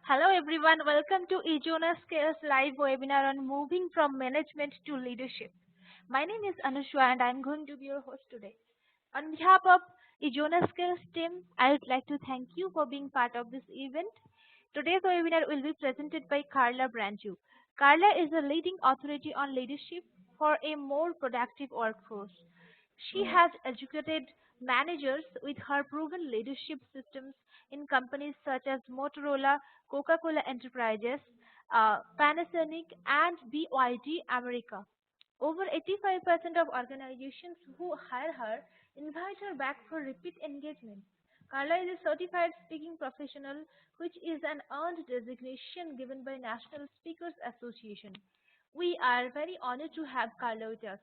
Hello everyone, welcome to Ejona Skills live webinar on moving from management to leadership. My name is Anushwa and I'm going to be your host today. On behalf of Ejona Skills team, I would like to thank you for being part of this event. Today's webinar will be presented by Carla Branchu. Carla is a leading authority on leadership for a more productive workforce. She has educated managers with her proven leadership systems in companies such as Motorola, Coca-Cola Enterprises, Panasonic, and BYD America. Over 85% of organizations who hire her invite her back for repeat engagement. Carla is a certified speaking professional, which is an earned designation given by National Speakers Association. We are very honored to have Carla with us.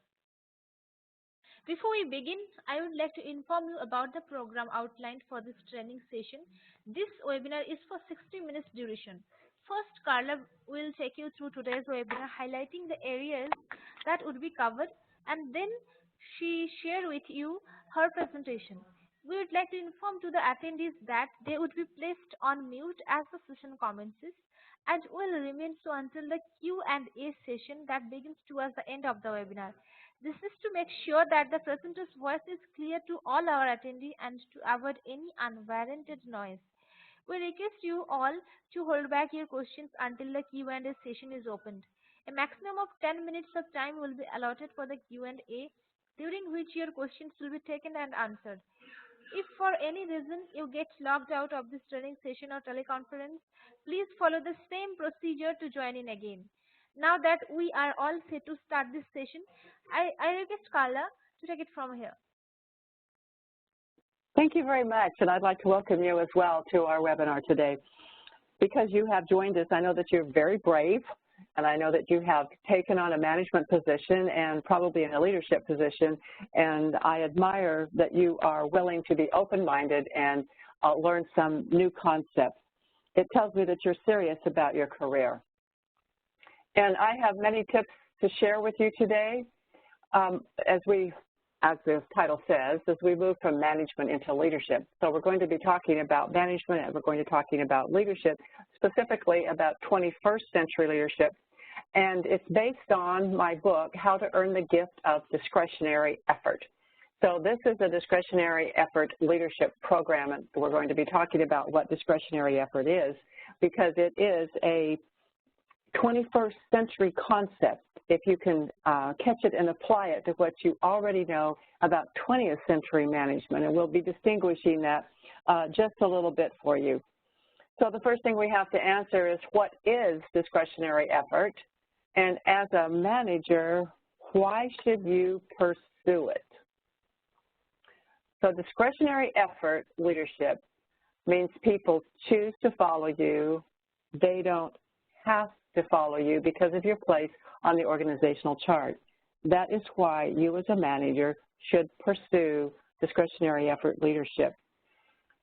Before we begin, I would like to inform you about the program outlined for this training session. This webinar is for 60 minutes duration. First, Carla will take you through today's webinar, highlighting the areas that would be covered, and then she share with you her presentation. We would like to inform to the attendees that they would be placed on mute as the session commences and will remain so until the Q&A session that begins towards the end of the webinar. This is to make sure that the presenter's voice is clear to all our attendees and to avoid any unwarranted noise. We request you all to hold back your questions until the Q&A session is opened. A maximum of 10 minutes of time will be allotted for the Q&A, during which your questions will be taken and answered. If for any reason you get logged out of this training session or teleconference, please follow the same procedure to join in again. Now that we are all set to start this session, I request Carla to take it from here. Thank you very much, and I'd like to welcome you as well to our webinar today. Because you have joined us, I know that you're very brave, and I know that you have taken on a management position and probably in a leadership position, and I admire that you are willing to be open-minded and learn some new concepts. It tells me that you're serious about your career. And I have many tips to share with you today as the title says, as we move from management into leadership. So we're going to be talking about management and we're going to be talking about leadership, specifically about 21st century leadership. And it's based on my book, How to Earn the Gift of Discretionary Effort. So this is a discretionary effort leadership program, and we're going to be talking about what discretionary effort is, because it is a 21st century concept if you can catch it and apply it to what you already know about 20th century management, and we'll be distinguishing that just a little bit for you. So the first thing we have to answer is, what is discretionary effort? And as a manager, why should you pursue it? So discretionary effort leadership means people choose to follow you. They don't have to follow you because of your place on the organizational chart. That is why you as a manager should pursue discretionary effort leadership,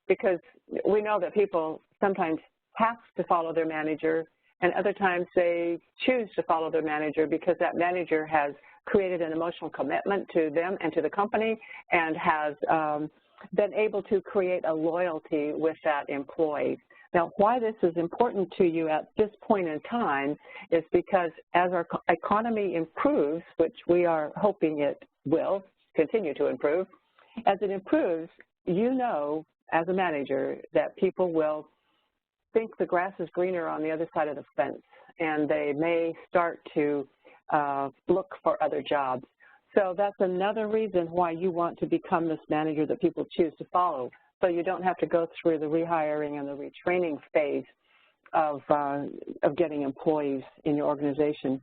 because we know that people sometimes have to follow their manager, and other times they choose to follow their manager because that manager has created an emotional commitment to them and to the company and has been able to create a loyalty with that employee. Now, why this is important to you at this point in time is because as our economy improves, which we are hoping it will continue to improve, as it improves, you know as a manager that people will think the grass is greener on the other side of the fence, and they may start to look for other jobs. So that's another reason why you want to become this manager that people choose to follow, so you don't have to go through the rehiring and the retraining phase of getting employees in your organization.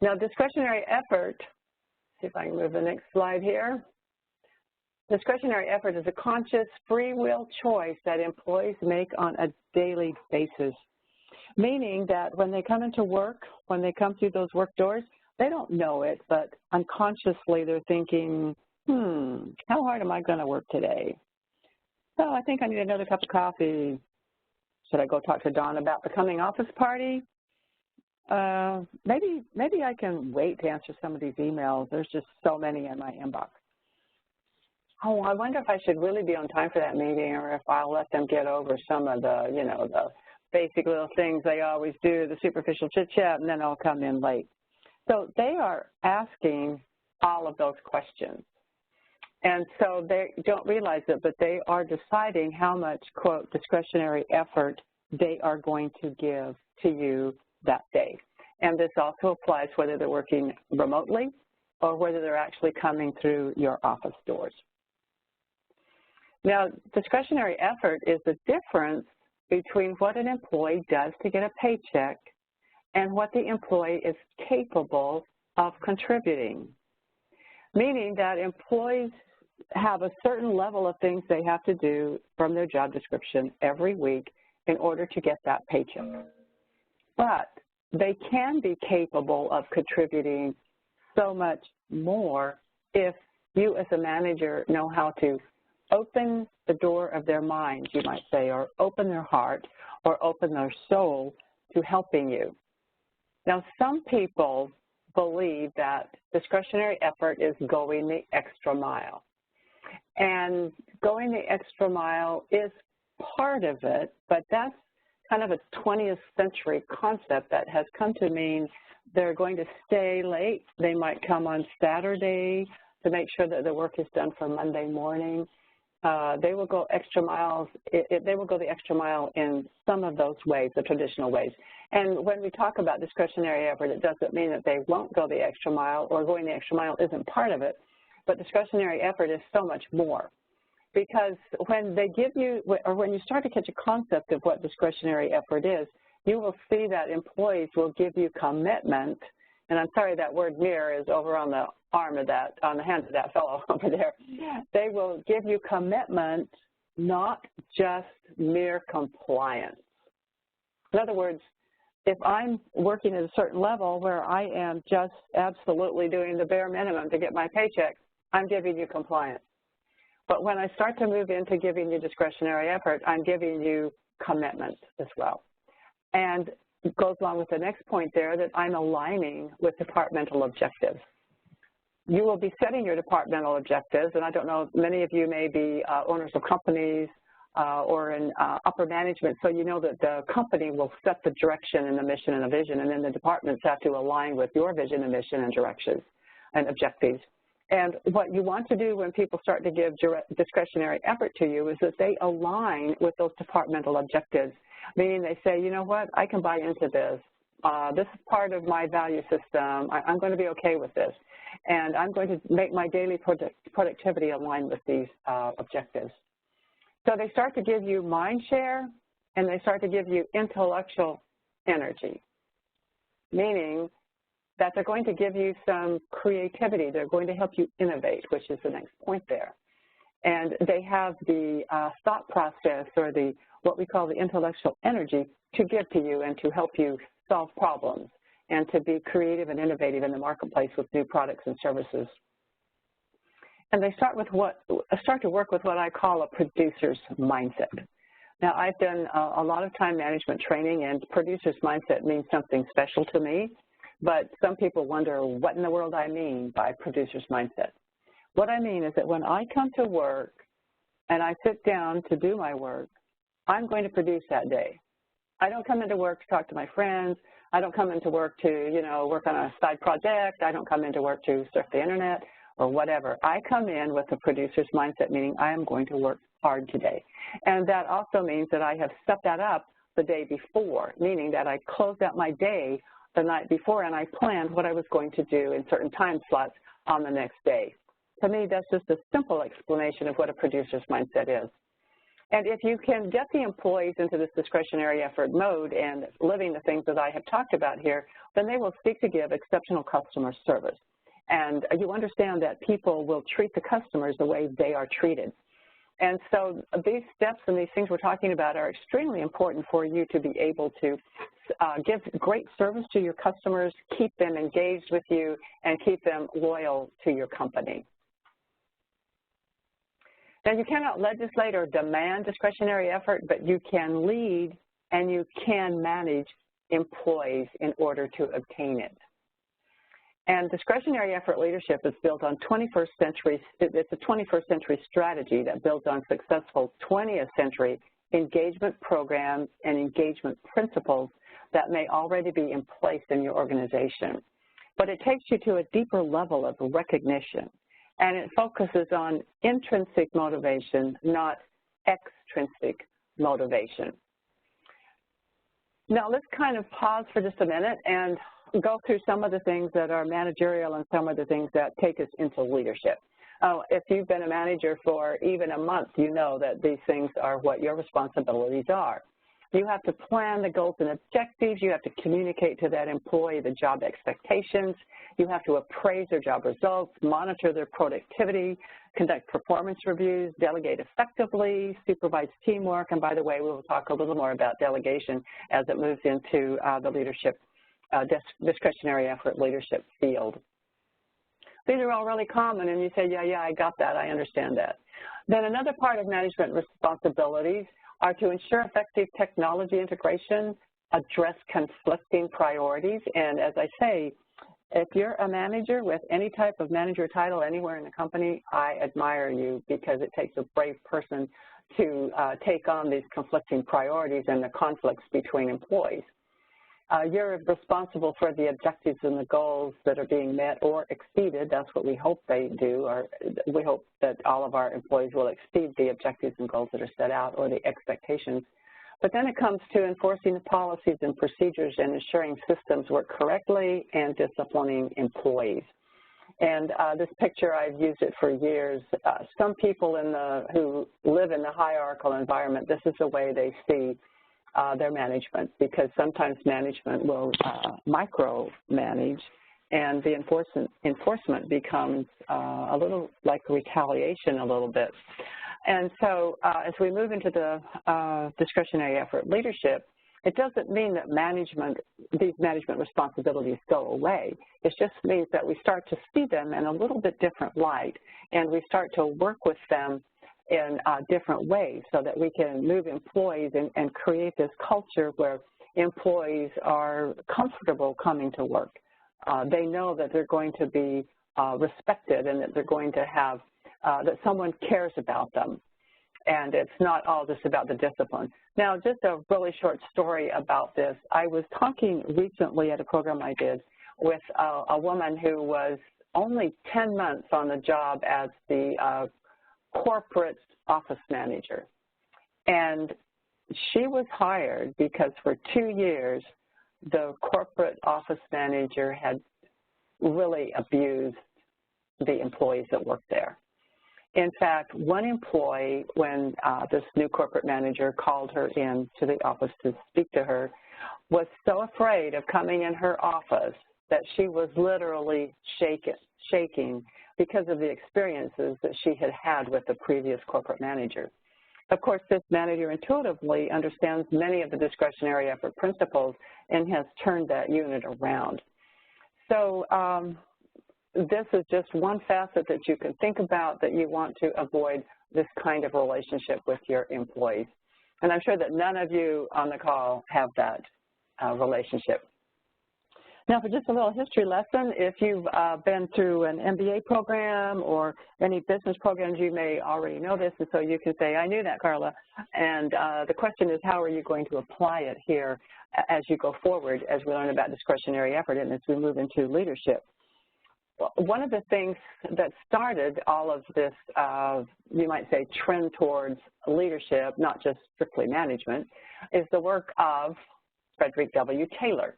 Now, discretionary effort, see if I can move the next slide here. Discretionary effort is a conscious free will choice that employees make on a daily basis, meaning that when they come into work, when they come through those work doors, they don't know it, but unconsciously they're thinking, how hard am I going to work today? Oh, I think I need another cup of coffee. Should I go talk to Dawn about the coming office party? Maybe I can wait to answer some of these emails. There's just so many in my inbox. Oh, I wonder if I should really be on time for that meeting, or if I'll let them get over some of the, basic little things they always do, the superficial chit-chat, and then I'll come in late. So they are asking all of those questions. And so they don't realize it, but they are deciding how much, quote, discretionary effort they are going to give to you that day. And this also applies whether they're working remotely or whether they're actually coming through your office doors. Now, discretionary effort is the difference between what an employee does to get a paycheck and what the employee is capable of contributing, meaning that employees have a certain level of things they have to do from their job description every week in order to get that paycheck. But they can be capable of contributing so much more if you as a manager know how to open the door of their mind, you might say, or open their heart or open their soul to helping you. Now, some people believe that discretionary effort is going the extra mile. And going the extra mile is part of it, but that's kind of a 20th century concept that has come to mean they're going to stay late. They might come on Saturday to make sure that the work is done for Monday morning. They will go extra miles. They will go the extra mile in some of those ways, the traditional ways. And when we talk about discretionary effort, it doesn't mean that they won't go the extra mile or going the extra mile isn't part of it. But discretionary effort is so much more, because when they give you, or when you start to catch a concept of what discretionary effort is, you will see that employees will give you commitment, and I'm sorry that word mirror is over on the arm of that, on the hand of that fellow over there. They will give you commitment, not just mere compliance. In other words, if I'm working at a certain level where I am just absolutely doing the bare minimum to get my paycheck, I'm giving you compliance. But when I start to move into giving you discretionary effort, I'm giving you commitment as well. And it goes along with the next point there that I'm aligning with departmental objectives. You will be setting your departmental objectives, and I don't know, many of you may be owners of companies or in upper management, so you know that the company will set the direction and the mission and the vision, and then the departments have to align with your vision and mission and directions and objectives. And what you want to do when people start to give discretionary effort to you is that they align with those departmental objectives, meaning they say, you know what, I can buy into this. This is part of my value system. I'm going to be okay with this. And I'm going to make my daily productivity align with these objectives. So they start to give you mind share, and they start to give you intellectual energy, meaning that they're going to give you some creativity. They're going to help you innovate, which is the next point there. And they have the thought process, or the what we call the intellectual energy, to give to you and to help you solve problems and to be creative and innovative in the marketplace with new products and services. And they start to work with what I call a producer's mindset. Now, I've done a lot of time management training, and producer's mindset means something special to me. But some people wonder what in the world I mean by producer's mindset. What I mean is that when I come to work and I sit down to do my work, I'm going to produce that day. I don't come into work to talk to my friends. I don't come into work to, work on a side project. I don't come into work to surf the internet or whatever. I come in with a producer's mindset, meaning I am going to work hard today. And that also means that I have set that up the day before, meaning that I closed out my day the night before, and I planned what I was going to do in certain time slots on the next day. To me, that's just a simple explanation of what a producer's mindset is. And if you can get the employees into this discretionary effort mode and living the things that I have talked about here, then they will seek to give exceptional customer service. And you understand that people will treat the customers the way they are treated. And so these steps and these things we're talking about are extremely important for you to be able to give great service to your customers, keep them engaged with you, and keep them loyal to your company. Now, you cannot legislate or demand discretionary effort, but you can lead and you can manage employees in order to obtain it. And discretionary effort leadership is built on 21st century, it's a 21st century strategy that builds on successful 20th century engagement programs and engagement principles that may already be in place in your organization. But it takes you to a deeper level of recognition, and it focuses on intrinsic motivation, not extrinsic motivation. Now, let's kind of pause for just a minute and go through some of the things that are managerial and some of the things that take us into leadership. If you've been a manager for even a month, you know that these things are what your responsibilities are. You have to plan the goals and objectives. You have to communicate to that employee the job expectations. You have to appraise their job results, monitor their productivity, conduct performance reviews, delegate effectively, supervise teamwork. And by the way, we will talk a little more about delegation as it moves into the leadership, discretionary effort leadership field. These are all really common, and you say, yeah, I got that, I understand that. Then another part of management responsibilities are to ensure effective technology integration, address conflicting priorities, and as I say, if you're a manager with any type of manager title anywhere in the company, I admire you, because it takes a brave person to take on these conflicting priorities and the conflicts between employees. You're responsible for the objectives and the goals that are being met or exceeded. That's what we hope they do, or we hope that all of our employees will exceed the objectives and goals that are set out, or the expectations. But then it comes to enforcing the policies and procedures and ensuring systems work correctly and disciplining employees. And this picture, I've used it for years. Some people who live in the hierarchical environment, this is the way they see their management, because sometimes management will micromanage, and the enforcement becomes a little like retaliation a little bit. And so as we move into the discretionary effort leadership, it doesn't mean that these management responsibilities go away. It just means that we start to see them in a little bit different light, and we start to work with them in different ways so that we can move employees and create this culture where employees are comfortable coming to work. They know that they're going to be respected, and that they're going to have, that someone cares about them. And it's not all just about the discipline. Now, just a really short story about this. I was talking recently at a program I did with a woman who was only 10 months on the job as the corporate office manager. And she was hired because for 2 years, the corporate office manager had really abused the employees that worked there. In fact, one employee, when this new corporate manager called her in to the office to speak to her, was so afraid of coming in her office that she was literally shaking because of the experiences that she had had with the previous corporate manager. Of course, this manager intuitively understands many of the discretionary effort principles and has turned that unit around. So this is just one facet that you can think about, that you want to avoid this kind of relationship with your employees. And I'm sure that none of you on the call have that relationship. Now, for just a little history lesson, if you've been through an MBA program or any business programs, you may already know this, and so you can say, I knew that, Carla. And the question is, how are you going to apply it here as you go forward, as we learn about discretionary effort and as we move into leadership? One of the things that started all of this, you might say, trend towards leadership, not just strictly management, is the work of Frederick W. Taylor.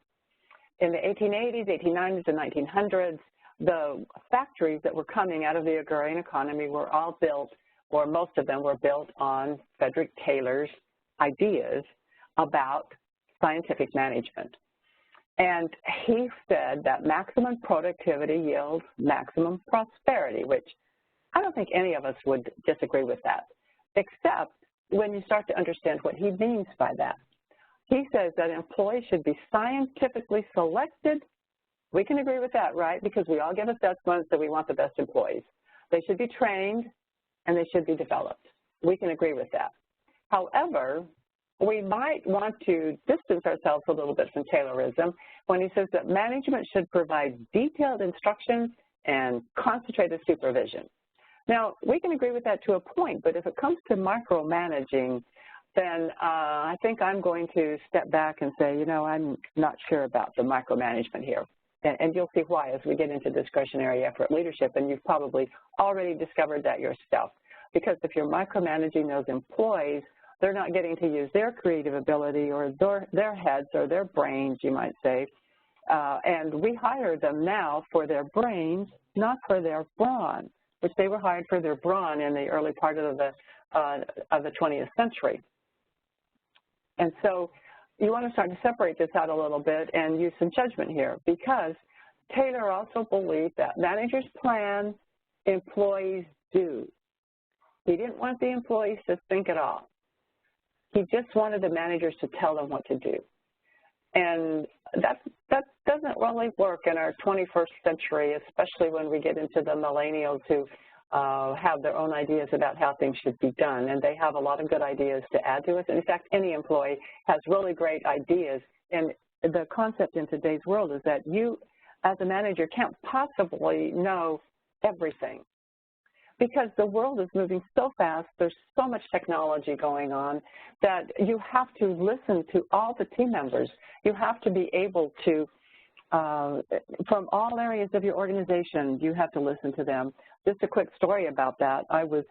In the 1880s, 1890s, and 1900s, the factories that were coming out of the agrarian economy were all built, or most of them were built, on Frederick Taylor's ideas about scientific management. And he said that maximum productivity yields maximum prosperity, which I don't think any of us would disagree with that, except when you start to understand what he means by that. He says that employees should be scientifically selected. We can agree with that, right? Because we all give assessments that we want the best employees. They should be trained, and they should be developed. We can agree with that. However, we might want to distance ourselves a little bit from Taylorism when he says that management should provide detailed instructions and concentrated supervision. Now, we can agree with that to a point, but if it comes to micromanaging, then I think I'm going to step back and say, you know, I'm not sure about the micromanagement here. And you'll see why as we get into discretionary effort leadership, and you've probably already discovered that yourself. Because if you're micromanaging those employees, they're not getting to use their creative ability or their heads or their brains, you might say. And we hire them now for their brains, not for their brawn, which they were hired for their brawn in the early part of the 20th century. And so you want to start to separate this out a little bit and use some judgment here, because Taylor also believed that managers plan, employees do. He didn't want the employees to think at all. He just wanted the managers to tell them what to do. And that doesn't really work in our 21st century, especially when we get into the millennials who have their own ideas about how things should be done, and they have a lot of good ideas to add to us. And in fact, any employee has really great ideas, and the concept in today's world is that you, as a manager, can't possibly know everything, because the world is moving so fast, there's so much technology going on, that you have to listen to all the team members. You have to be able to, from all areas of your organization, you have to listen to them. Just a quick story about that. I was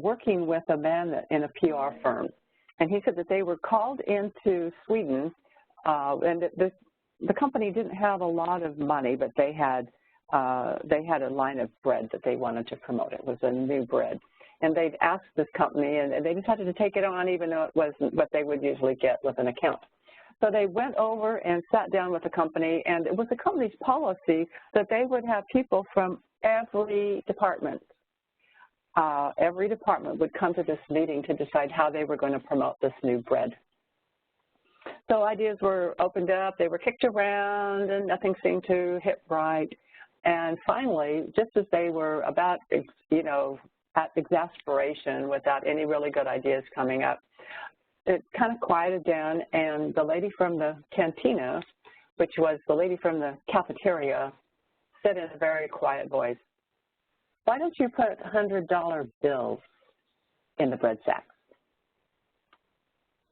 working with a man in a PR firm, and he said that they were called into Sweden, and the company didn't have a lot of money, but they had a line of bread that they wanted to promote. It was a new bread. And they'd asked this company, and they decided to take it on even though it wasn't what they would usually get with an account. So they went over and sat down with the company, and it was the company's policy that they would have people from every department. Every department would come to this meeting to decide how they were going to promote this new bread. So ideas were opened up, they were kicked around, and nothing seemed to hit right. And finally, just as they were about, you know, at exasperation without any really good ideas coming up, it kind of quieted down, and the lady from the cantina, which was the lady from the cafeteria, said in a very quiet voice, "Why don't you put $100 bills in the bread sacks?"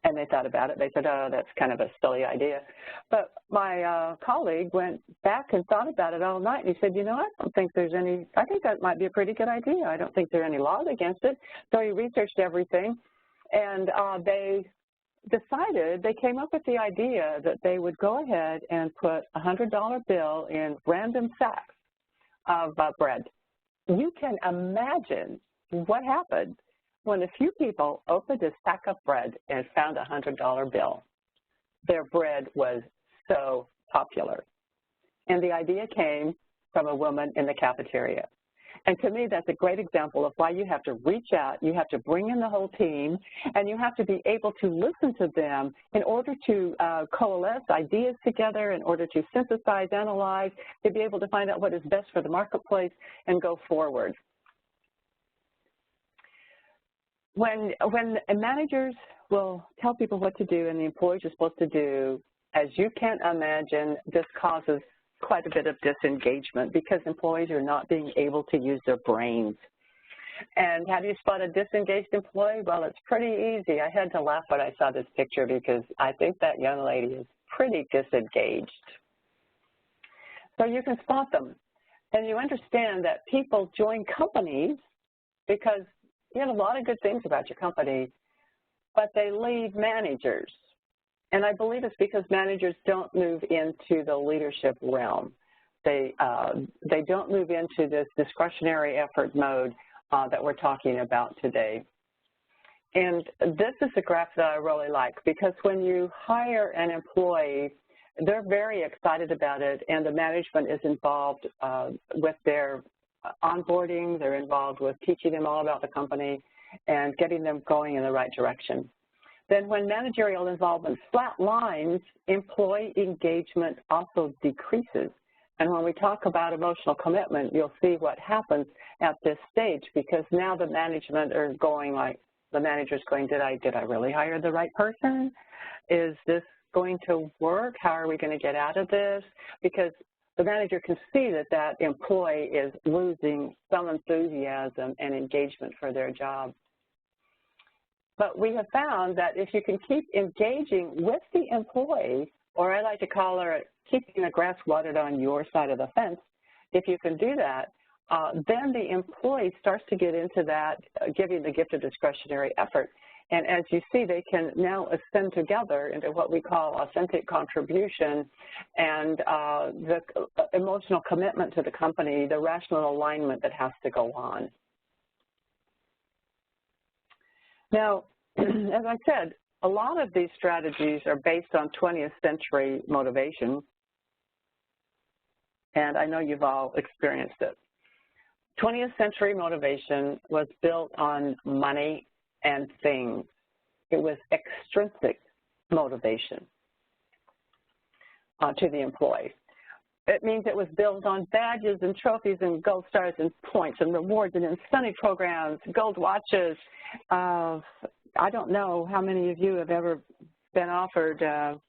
And they thought about it. They said, "Oh, that's kind of a silly idea." But my colleague went back and thought about it all night, and he said, "You know, I don't think there's any, I think that might be a pretty good idea. I don't think there are any laws against it." So he researched everything, and they decided, they came up with the idea that they would go ahead and put a $100 bill in random sacks of bread. You can imagine what happened when a few people opened a sack of bread and found a $100 bill. Their bread was so popular. And the idea came from a woman in the cafeteria. And to me, that's a great example of why you have to reach out, you have to bring in the whole team, and you have to be able to listen to them in order to coalesce ideas together, in order to synthesize, analyze, to be able to find out what is best for the marketplace and go forward. When managers will tell people what to do and the employees are supposed to do, as you can imagine, this causes quite a bit of disengagement because employees are not being able to use their brains. And how do you spot a disengaged employee? Well, it's pretty easy. I had to laugh when I saw this picture because I think that young lady is pretty disengaged. So you can spot them. And you understand that people join companies because you have a lot of good things about your company, but they leave managers. And I believe it's because managers don't move into the leadership realm. They don't move into this discretionary effort mode that we're talking about today. And this is a graph that I really like because when you hire an employee, they're very excited about it, and the management is involved with their onboarding. They're involved with teaching them all about the company and getting them going in the right direction. Then when managerial involvement flatlines, employee engagement also decreases. And when we talk about emotional commitment, you'll see what happens at this stage because now the management are going like, the manager's going, did I really hire the right person? Is this going to work? How are we going to get out of this? Because the manager can see that that employee is losing some enthusiasm and engagement for their job. But we have found that if you can keep engaging with the employee, or I like to call it keeping the grass watered on your side of the fence, if you can do that, then the employee starts to get into that giving the gift of discretionary effort. And as you see, they can now ascend together into what we call authentic contribution and the emotional commitment to the company, the rational alignment that has to go on. Now, as I said, a lot of these strategies are based on 20th century motivation, and I know you've all experienced it. 20th century motivation was built on money and things. It was extrinsic motivation to the employee. It means it was built on badges and trophies and gold stars and points and rewards and incentive programs, gold watches. I don't know how many of you have ever been offered a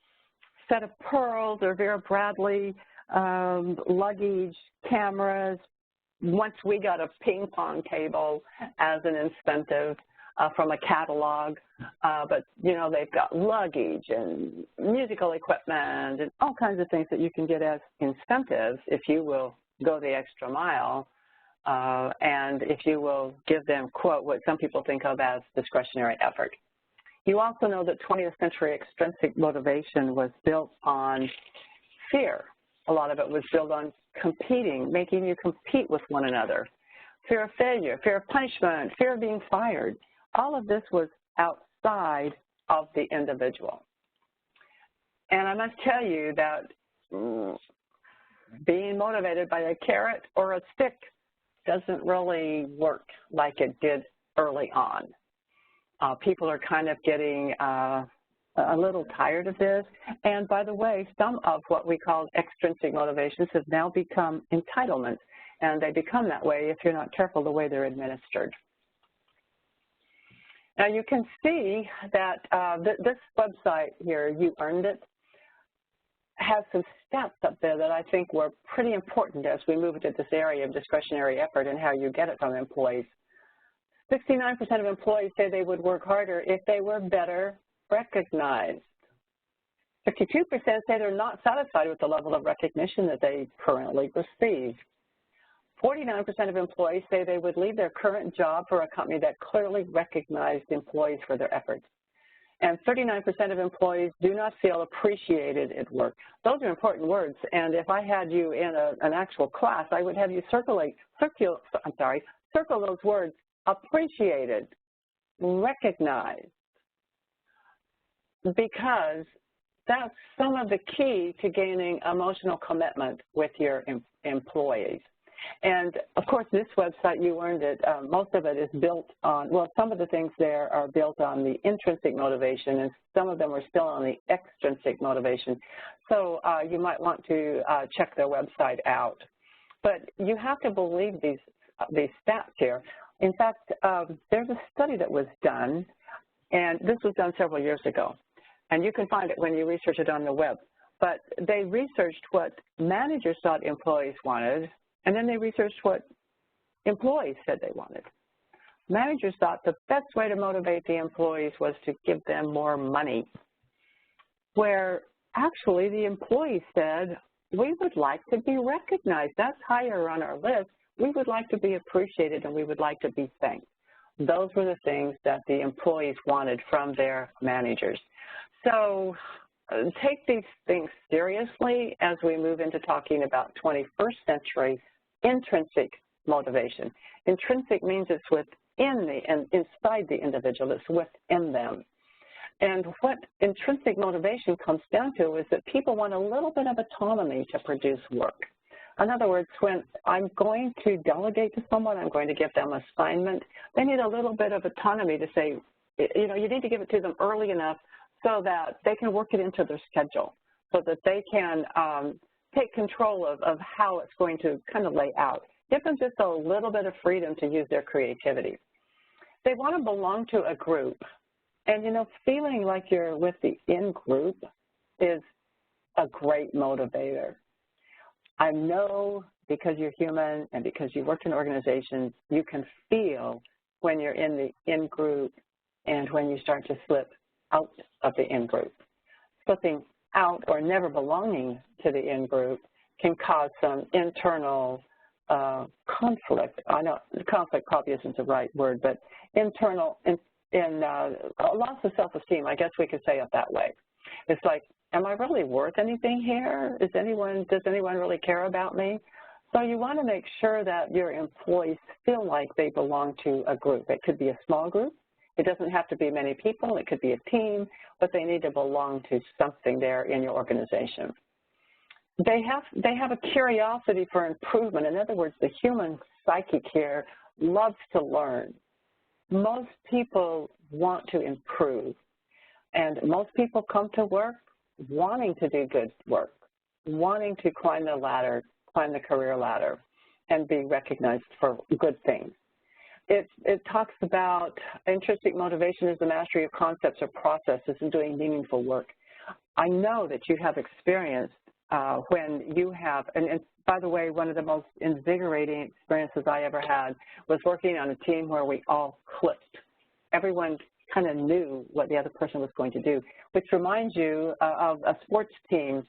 set of pearls or Vera Bradley luggage, cameras. Once we got a ping pong table as an incentive from a catalog, but you know, they've got luggage and musical equipment and all kinds of things that you can get as incentives if you will go the extra mile and if you will give them, quote, what some people think of as discretionary effort. You also know that 20th century extrinsic motivation was built on fear. A lot of it was built on competing, making you compete with one another. Fear of failure, fear of punishment, fear of being fired. All of this was outside of the individual. And I must tell you that being motivated by a carrot or a stick doesn't really work like it did early on. People are kind of getting a little tired of this. And by the way, some of what we call extrinsic motivations have now become entitlements, and they become that way if you're not careful the way they're administered. Now you can see that this website here, You Earned It, has some stats up there that I think were pretty important as we move into this area of discretionary effort and how you get it from employees. 69% of employees say they would work harder if they were better recognized. 52% say they're not satisfied with the level of recognition that they currently receive. 49% of employees say they would leave their current job for a company that clearly recognized employees for their efforts. And 39% of employees do not feel appreciated at work. Those are important words, and if I had you in an actual class, I would have you circle those words: appreciated, recognized, because that's some of the key to gaining emotional commitment with your employees. And of course, this website, You Earned It, most of it is built on, well, some of the things there are built on the intrinsic motivation, and some of them are still on the extrinsic motivation. So you might want to check their website out. But you have to believe these stats here. In fact, there's a study that was done, and this was done several years ago, and you can find it when you research it on the web. But they researched what managers thought employees wanted, and then they researched what employees said they wanted. Managers thought the best way to motivate the employees was to give them more money, where actually the employees said, we would like to be recognized. That's higher on our list. We would like to be appreciated, and we would like to be thanked. Those were the things that the employees wanted from their managers. So take these things seriously as we move into talking about 21st century intrinsic motivation. Intrinsic means it's within and inside the individual, it's within them. And what intrinsic motivation comes down to is that people want a little bit of autonomy to produce work. In other words, when I'm going to delegate to someone, I'm going to give them assignment, they need a little bit of autonomy to say, you know, you need to give it to them early enough so that they can work it into their schedule, so that they can take control of how it's going to kind of lay out. Give them just a little bit of freedom to use their creativity. They want to belong to a group. And, you know, feeling like you're with the in-group is a great motivator. I know, because you're human and because you work in organizations, you can feel when you're in the in-group and when you start to slip out of the in-group. Slipping out or never belonging to the in-group can cause some internal conflict. I know conflict probably isn't the right word, but internal a loss of self-esteem, I guess we could say it that way. It's like, am I really worth anything here? Does anyone really care about me? So you want to make sure that your employees feel like they belong to a group. It could be a small group. It doesn't have to be many people. It could be a team, but they need to belong to something there in your organization. They have a curiosity for improvement. In other words, the human psyche here loves to learn. Most people want to improve, and most people come to work wanting to do good work, wanting to climb the ladder, climb the career ladder, and be recognized for good things. It talks about intrinsic motivation is the mastery of concepts or processes and doing meaningful work. I know that you have experienced when you have, and by the way, one of the most invigorating experiences I ever had was working on a team where we all clicked. Everyone kind of knew what the other person was going to do, which reminds you of a sports team.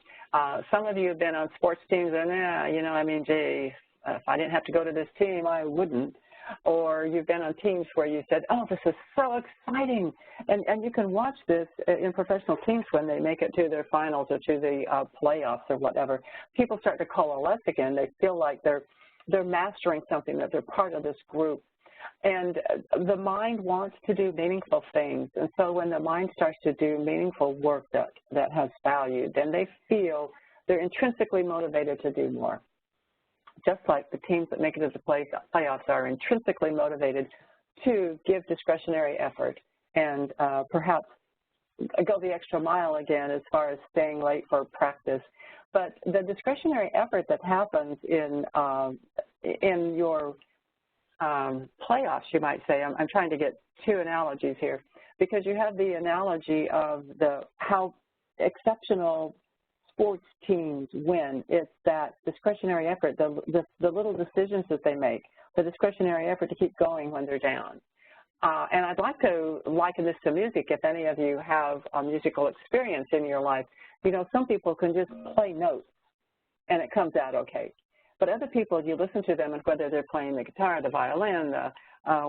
Some of you have been on sports teams and, gee, if I didn't have to go to this team, I wouldn't. Or you've been on teams where you said, oh, this is so exciting. And you can watch this in professional teams when they make it to their finals or to the playoffs or whatever. People start to coalesce again. They feel like they're mastering something, that they're part of this group. And the mind wants to do meaningful things. And so when the mind starts to do meaningful work that has value, then they feel they're intrinsically motivated to do more. Just like the teams that make it to the playoffs are intrinsically motivated to give discretionary effort and perhaps go the extra mile again as far as staying late for practice. But the discretionary effort that happens in your playoffs, you might say, I'm trying to get two analogies here, because you have the analogy of how exceptional sports teams win. It's that discretionary effort, the little decisions that they make, the discretionary effort to keep going when they're down. And I'd like to liken this to music. If any of you have a musical experience in your life, some people can just play notes and it comes out okay. But other people, you listen to them, and whether they're playing the guitar, the violin,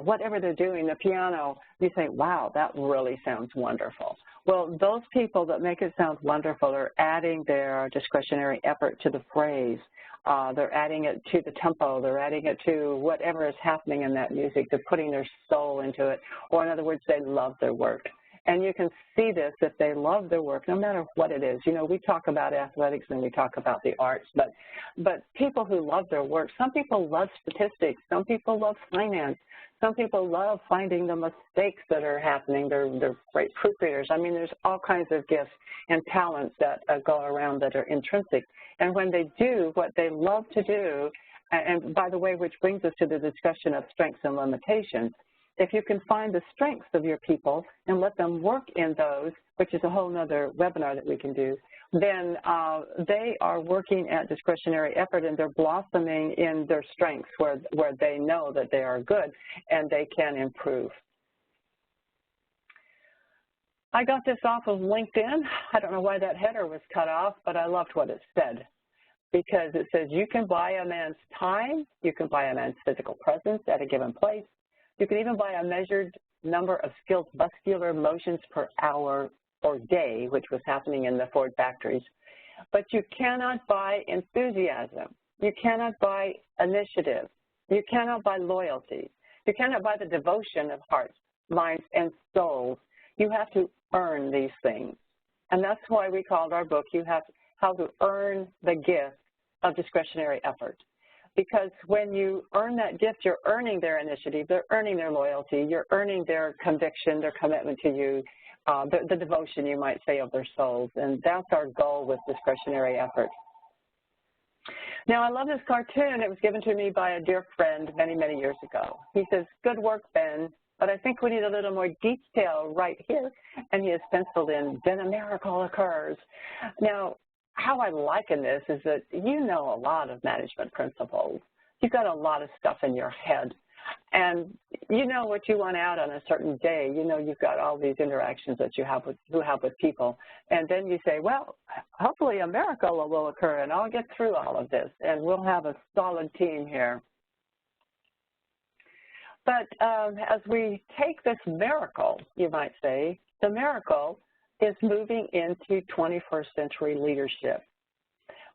whatever they're doing, the piano, you say, wow, that really sounds wonderful. Well, those people that make it sound wonderful are adding their discretionary effort to the phrase. They're adding it to the tempo. They're adding it to whatever is happening in that music. They're putting their soul into it. Or in other words, they love their work. And you can see this if they love their work, no matter what it is. We talk about athletics and we talk about the arts, but people who love their work, some people love statistics, some people love finance, some people love finding the mistakes that are happening. They're great proofreaders. There's all kinds of gifts and talents that go around that are intrinsic. And when they do what they love to do, and by the way, which brings us to the discussion of strengths and limitations, if you can find the strengths of your people and let them work in those, which is a whole other webinar that we can do, then they are working at discretionary effort and they're blossoming in their strengths where they know that they are good and they can improve. I got this off of LinkedIn. I don't know why that header was cut off, but I loved what it said, because it says you can buy a man's time, you can buy a man's physical presence at a given place, you can even buy a measured number of skilled muscular motions per hour or day, which was happening in the Ford factories. But you cannot buy enthusiasm. You cannot buy initiative. You cannot buy loyalty. You cannot buy the devotion of hearts, minds, and souls. You have to earn these things. And that's why we called our book, How to Earn the Gift of Discretionary Effort. Because when you earn that gift, you're earning their initiative, they're earning their loyalty, you're earning their conviction, their commitment to you, the devotion, you might say, of their souls. And that's our goal with discretionary effort. Now, I love this cartoon. It was given to me by a dear friend many, many years ago. He says, good work, Ben, but I think we need a little more detail right here. And he has penciled in, then a miracle occurs. Now, how I liken this is that you know a lot of management principles. You've got a lot of stuff in your head. And you know what you want out on a certain day. You know you've got all these interactions that you have with people. And then you say, well, hopefully a miracle will occur and I'll get through all of this and we'll have a solid team here. But as we take this miracle, you might say, the miracle is moving into 21st century leadership,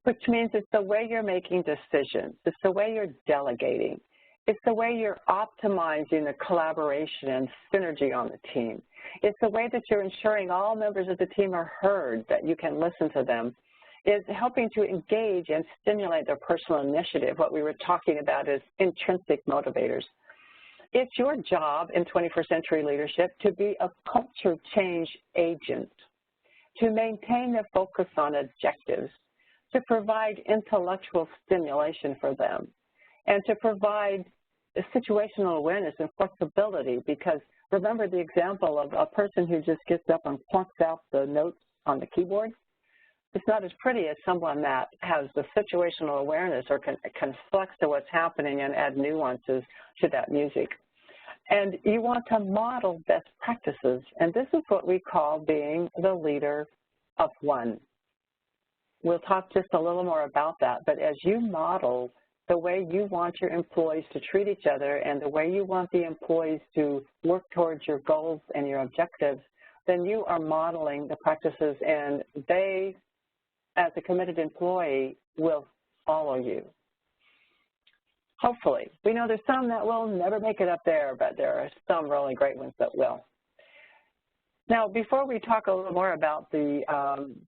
which means it's the way you're making decisions. It's the way you're delegating. It's the way you're optimizing the collaboration and synergy on the team. It's the way that you're ensuring all members of the team are heard, that you can listen to them. It's helping to engage and stimulate their personal initiative. What we were talking about is intrinsic motivators. It's your job in 21st century leadership to be a culture change agent, to maintain the focus on objectives, to provide intellectual stimulation for them, and to provide situational awareness and flexibility, because remember the example of a person who just gets up and plunks out the notes on the keyboard? It's not as pretty as someone that has the situational awareness or can flex to what's happening and add nuances to that music. And you want to model best practices, and this is what we call being the leader of one. We'll talk just a little more about that, but as you model the way you want your employees to treat each other and the way you want the employees to work towards your goals and your objectives, then you are modeling the practices, and they, as a committed employee, will follow you. Hopefully. We know there's some that will never make it up there, but there are some really great ones that will. Now, before we talk a little more about the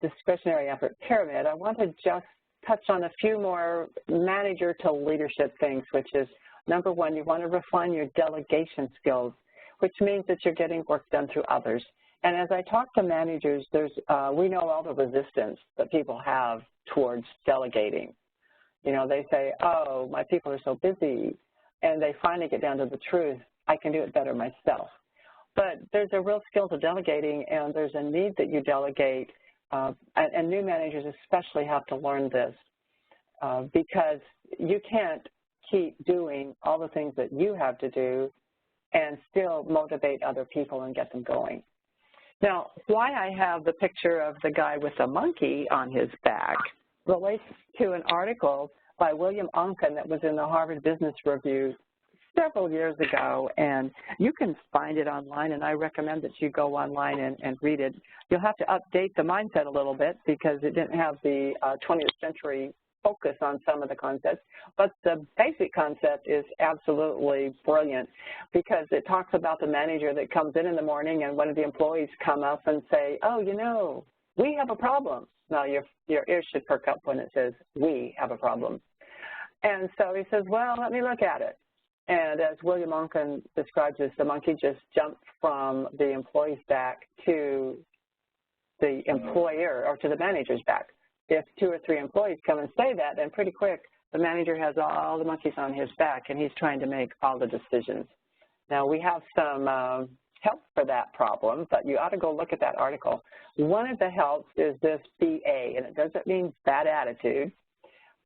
discretionary effort pyramid, I want to just touch on a few more manager to leadership things, which is, number one, you want to refine your delegation skills, which means that you're getting work done through others. And as I talk to managers, we know all the resistance that people have towards delegating. You know, they say, oh, my people are so busy, and they finally get down to the truth, I can do it better myself. But there's a real skill to delegating, and there's a need that you delegate, and new managers especially have to learn this because you can't keep doing all the things that you have to do and still motivate other people and get them going. Now, why I have the picture of the guy with the monkey on his back relates to an article by William Onken that was in the Harvard Business Review several years ago, and you can find it online, and I recommend that you go online and read it. You'll have to update the mindset a little bit because it didn't have the 20th century focus on some of the concepts, but the basic concept is absolutely brilliant because it talks about the manager that comes in the morning and one of the employees come up and say, oh, you know, we have a problem. Now, your ears should perk up when it says, we have a problem. And so he says, well, let me look at it. And as William Onken describes this, the monkey just jumped from the employee's back to the employer or to the manager's back. If 2 or 3 employees come and say that, then pretty quick, the manager has all the monkeys on his back, and he's trying to make all the decisions. Now, we have some help for that problem, but you ought to go look at that article. One of the helps is this BA, and it doesn't mean bad attitude,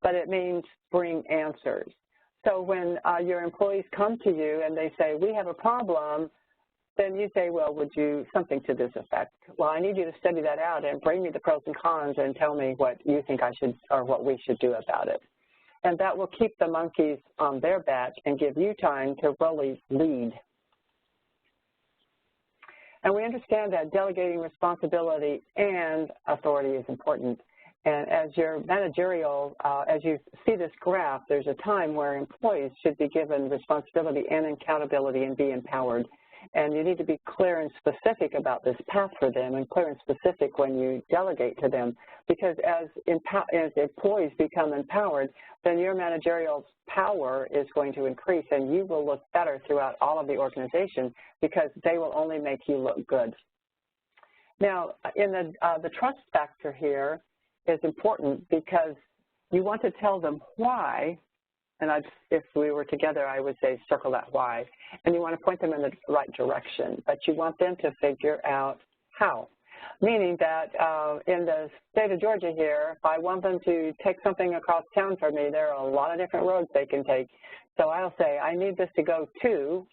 but it means bring answers. So when your employees come to you and they say, we have a problem, then you say, well, would you, something to this effect. Well, I need you to study that out and bring me the pros and cons and tell me what you think I should, or what we should do about it. And that will keep the monkeys on their back and give you time to really lead. And we understand that delegating responsibility and authority is important. And as your managerial, as you see this graph, there's a time where employees should be given responsibility and accountability and be empowered. And you need to be clear and specific about this path for them and clear and specific when you delegate to them. Because as employees become empowered, then your managerial power is going to increase and you will look better throughout all of the organization because they will only make you look good. Now, in the trust factor here is important because you want to tell them why, and if we were together, I would say circle that why, and you want to point them in the right direction, but you want them to figure out how. meaning that in the state of Georgia here, if I want them to take something across town for me, there are a lot of different roads they can take. So I'll say, I need this to go to,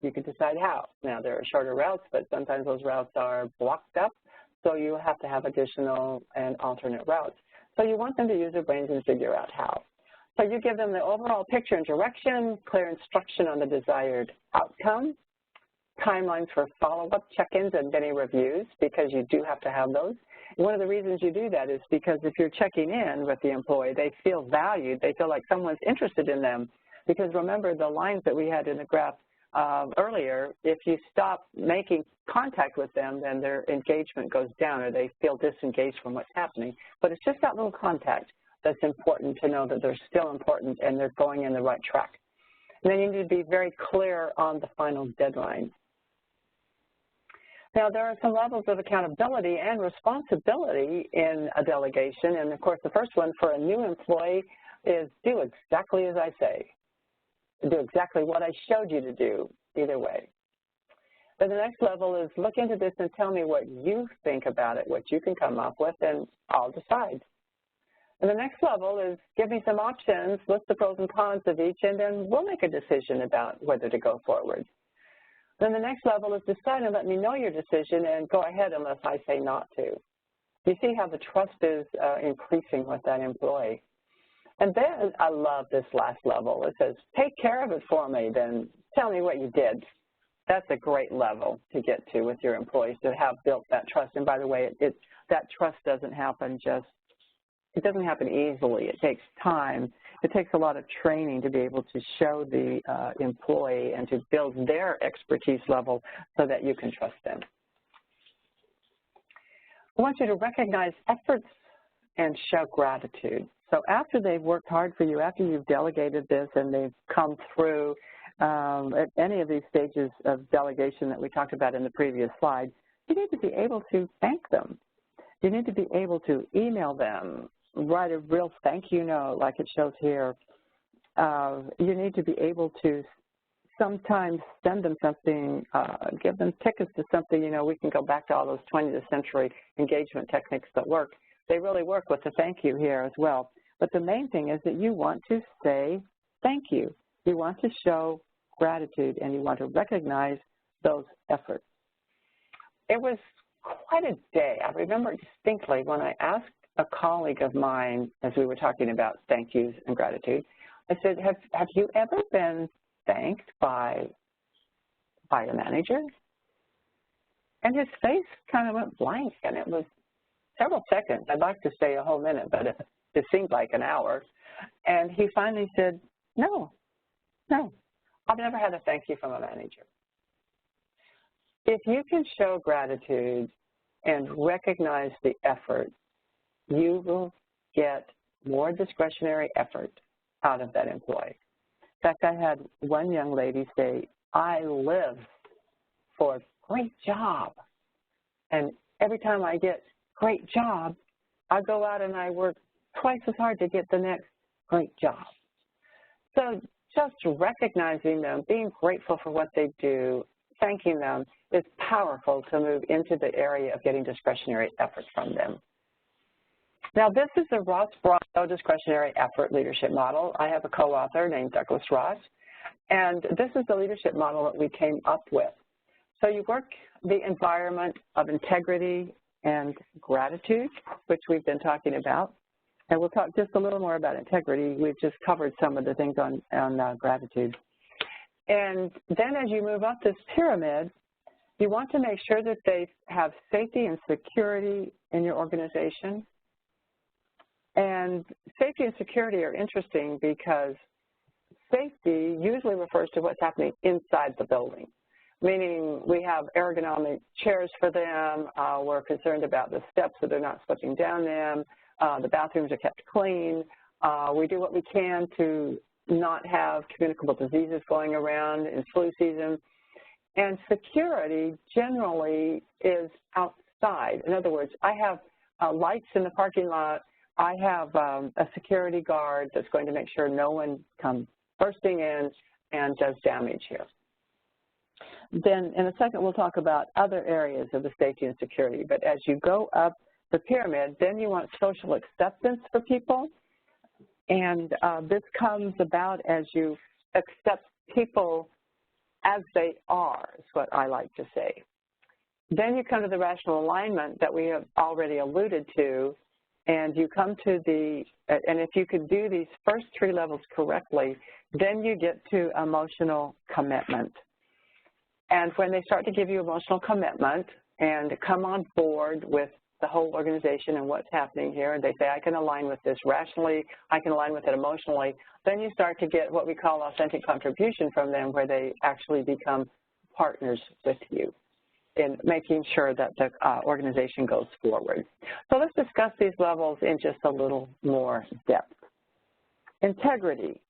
you can decide how. Now, there are shorter routes, but sometimes those routes are blocked up, so you have to have additional and alternate routes. So you want them to use their brains and figure out how. So you give them the overall picture and direction, clear instruction on the desired outcome, timelines for follow-up check-ins and many reviews, because you do have to have those. One of the reasons you do that is because if you're checking in with the employee, they feel valued, they feel like someone's interested in them. Because remember the lines that we had in the graph earlier, if you stop making contact with them, then their engagement goes down or they feel disengaged from what's happening. But it's just that little contact that's important to know that they're still important and they're going in the right track. And then you need to be very clear on the final deadline. Now, there are some levels of accountability and responsibility in a delegation, and of course the first one for a new employee is do exactly as I say. Do exactly what I showed you to do, either way. Then the next level is look into this and tell me what you think about it, what you can come up with, and I'll decide. And the next level is give me some options, list the pros and cons of each, and then we'll make a decision about whether to go forward. Then the next level is decide and let me know your decision and go ahead unless I say not to. You see how the trust is increasing with that employee. And then I love this last level. It says, take care of it for me, then tell me what you did. That's a great level to get to with your employees, to have built that trust. And by the way, that trust doesn't happen it doesn't happen easily. It takes time. It takes a lot of training to be able to show the employee and to build their expertise level so that you can trust them. I want you to recognize efforts and show gratitude. So after they've worked hard for you, after you've delegated this and they've come through at any of these stages of delegation that we talked about in the previous slide, you need to be able to thank them. You need to be able to email them, write a real thank you note like it shows here. You need to be able to sometimes send them something, give them tickets to something. You know, we can go back to all those 20th century engagement techniques that work. They really work with the thank you here as well. But the main thing is that you want to say thank you. You want to show gratitude, and you want to recognize those efforts. It was quite a day. I remember distinctly when I asked a colleague of mine, as we were talking about thank yous and gratitude, I said, have you ever been thanked by a manager? And his face kind of went blank, and it was several seconds. I'd like to say a whole minute, but it seemed like an hour. And he finally said, no, I've never had a thank you from a manager. If you can show gratitude and recognize the effort, you will get more discretionary effort out of that employee. In fact, I had one young lady say, I live for a great job. And every time I get great job, I go out and I work twice as hard to get the next great job. So just recognizing them, being grateful for what they do, thanking them is powerful to move into the area of getting discretionary effort from them. Now, this is the RossBrandau Discretionary Effort Leadership Model. I have a co-author named Douglas Ross, and this is the leadership model that we came up with. So you work the environment of integrity and gratitude, which we've been talking about. And we'll talk just a little more about integrity. We've just covered some of the things on gratitude. And then as you move up this pyramid, you want to make sure that they have safety and security in your organization. And safety and security are interesting because safety usually refers to what's happening inside the building, meaning we have ergonomic chairs for them, we're concerned about the steps so they're not slipping down them, the bathrooms are kept clean, we do what we can to not have communicable diseases going around in flu season. And security generally is outside. In other words, I have lights in the parking lot. I have a security guard that's going to make sure no one comes bursting in and does damage here. Then in a second, we'll talk about other areas of the safety and security. But as you go up the pyramid, then you want social acceptance for people. And this comes about as you accept people as they are, is what I like to say. Then you come to the rational alignment that we have already alluded to, and you come to the, and if you could do these first 3 levels correctly, then you get to emotional commitment. And when they start to give you emotional commitment and come on board with the whole organization and what's happening here, and they say, I can align with this rationally, I can align with it emotionally, then you start to get what we call authentic contribution from them, where they actually become partners with you in making sure that the organization goes forward. So let's discuss these levels in just a little more depth. Integrity.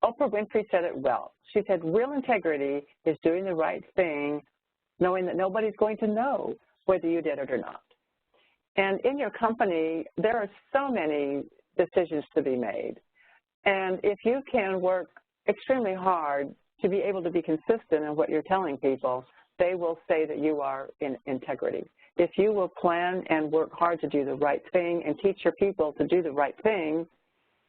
Oprah Winfrey said it well. She said, real integrity is doing the right thing, knowing that nobody's going to know whether you did it or not. And in your company, there are so many decisions to be made. And if you can work extremely hard to be able to be consistent in what you're telling people, they will say that you are in integrity. If you will plan and work hard to do the right thing and teach your people to do the right thing,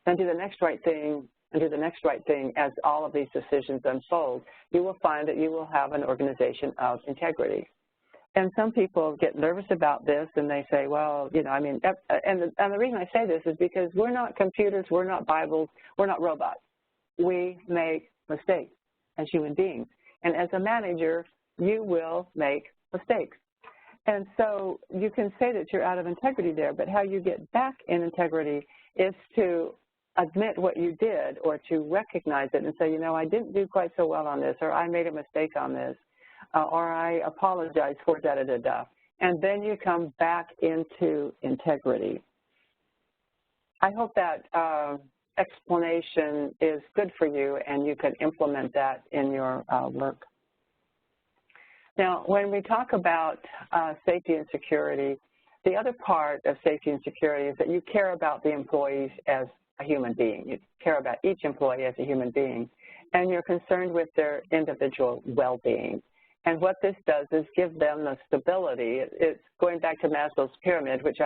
then do the next right thing and do the next right thing as all of these decisions unfold, you will find that you will have an organization of integrity. And some people get nervous about this and they say, well, you know, I mean, and the reason I say this is because we're not computers, we're not Bibles, we're not robots. We make mistakes as human beings. And as a manager, you will make mistakes. And so you can say that you're out of integrity there, but how you get back in integrity is to admit what you did or to recognize it and say, you know, I didn't do quite so well on this, or I made a mistake on this, or I apologize for da-da-da-da. And then you come back into integrity. I hope that explanation is good for you and you can implement that in your work. Now, when we talk about safety and security, the other part of safety and security is that you care about the employees as a human being. You care about each employee as a human being, and you're concerned with their individual well-being. And what this does is give them the stability. It's going back to Maslow's pyramid, which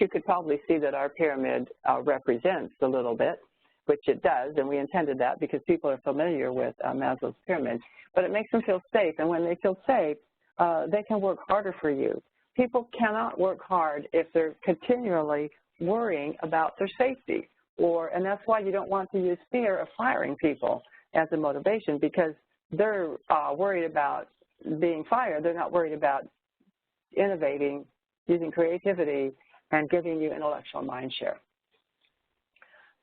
you could probably see that our pyramid represents a little bit, which it does, and we intended that because people are familiar with Maslow's pyramid. But it makes them feel safe, and when they feel safe, they can work harder for you. People cannot work hard if they're continually worrying about their safety, and that's why you don't want to use fear of firing people as a motivation, because they're worried about being fired. They're not worried about innovating, using creativity, and giving you intellectual mind share.